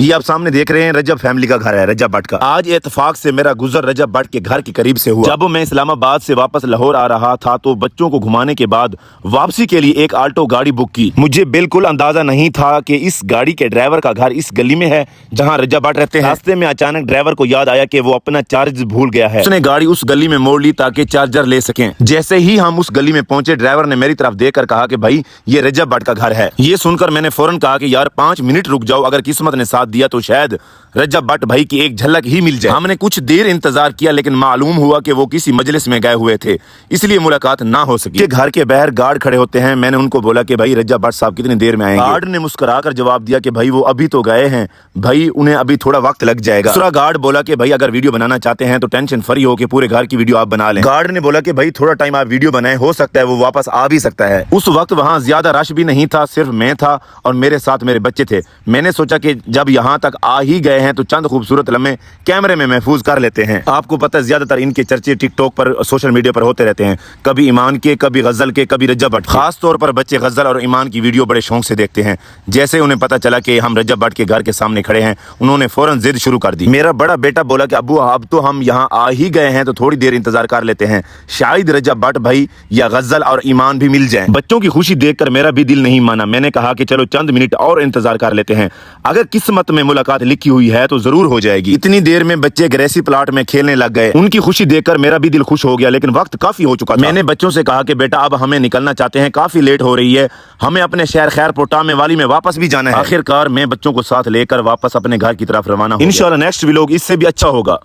یہ آپ سامنے دیکھ رہے ہیں رجب فیملی کا گھر ہے، رجب بٹ کا۔ آج اتفاق سے میرا گزر رجب بٹ کے گھر کے قریب سے ہوا۔ جب میں اسلام آباد سے واپس لاہور آ رہا تھا تو بچوں کو گھمانے کے بعد واپسی کے لیے ایک آلٹو گاڑی بک کی۔ مجھے بالکل اندازہ نہیں تھا کہ اس گاڑی کے ڈرائیور کا گھر اس گلی میں ہے جہاں رجب بٹ رہتے ہیں۔ راستے میں اچانک ڈرائیور کو یاد آیا کہ وہ اپنا چارج بھول گیا ہے۔ اس نے گاڑی اس گلی میں موڑ لی تاکہ چارجر لے سکیں۔ جیسے ہی ہم اس گلی میں پہنچے ڈرائیور نے میری طرف دیکھ کر کہا کہ بھائی یہ رجب بٹ کا گھر ہے۔ یہ سن کر میں نے فوراً کہا کہ یار 5 منٹ رک جاؤ، اگر قسمت نے ساتھ دیا تو شاید رجب بٹ بھائی کی ایک جھلک ہی مل جائے۔ ہم نے کچھ دیر انتظار کیا لیکن معلوم ہوا کہ وہ کسی مجلس میں گئے ہوئے تھے، اس لیے ملاقات نہ ہو سکی۔ گھر کے باہر گارڈ کھڑے ہوتے ہیں، میں نے ان کو بولا کہ بھائی رجب بٹ صاحب کتنی دیر میں آئیں گے؟ گارڈ نے مسکرا کر جواب دیا کہ بھائی وہ ابھی تو گئے ہیں بھائی، انہیں ابھی تھوڑا وقت لگ جائے گا۔ دوسرا گارڈ بولا کہ بھائی اگر ویڈیو بنانا چاہتے ہیں تو ٹینشن فری ہو کے پورے گھر کی ویڈیو آپ بنا لیں۔ گارڈ نے بولا کہ بھائی تھوڑا ٹائم آپ ویڈیو بنائیں، ہو سکتا ہے وہ واپس آ بھی سکتا ہے۔ اس وقت وہاں زیادہ رش بھی نہیں تھا، صرف میں تھا اور میرے ساتھ میرے بچے تھے۔ میں نے سوچا کہ جب یہاں تک آ ہی گئے ہیں تو چند خوبصورت لمحے کیمرے میں محفوظ کر لیتے ہیں۔ آپ کو پتہ ہے زیادہ تر ان کے چرچے ٹک ٹاک پر، سوشل میڈیا پر ہوتے رہتے ہیں، کبھی ایمان کے، کبھی غزل کے، کبھی رجب بٹ۔ خاص طور پر بچے غزل اور ایمان کی ویڈیو بڑے شوق سے دیکھتے ہیں۔ جیسے انہیں پتہ چلا کہ ہم رجب بٹ کے گھر کے سامنے کھڑے ہیں، انہوں نے فوراً ضد شروع کر دی۔ میرا بڑا بیٹا بولا کہ ابو اب تو ہم یہاں آ ہی گئے ہیں تو تھوڑی دیر انتظار کر لیتے ہیں، شاید رجب بٹ بھائی یا غزل اور ایمان بھی مل جائیں۔ بچوں کی خوشی دیکھ کر میرا بھی دل نہیں مانا، میں نے کہا کہ چلو چند منٹ اور انتظار کر لیتے ہیں، اگر قسمت میں ملاقات لکھی ہوئی ہے تو ضرور ہو جائے گی۔ اتنی دیر میں بچے گریسی پلاٹ میں کھیلنے لگ گئے، ان کی خوشی دیکھ کر میرا بھی دل خوش ہو گیا، لیکن وقت کافی ہو چکا تھا۔ میں نے بچوں سے کہا کہ بیٹا اب ہمیں نکلنا چاہتے ہیں، کافی لیٹ ہو رہی ہے، ہمیں اپنے شہر خیر پورٹامے والی میں واپس بھی جانا ہے۔ آخر کار میں بچوں کو ساتھ لے کر واپس اپنے گھر کی طرف روانہ ہو گیا۔ انشاءاللہ نیکسٹ ویلوگ اس سے بھی اچھا ہوگا۔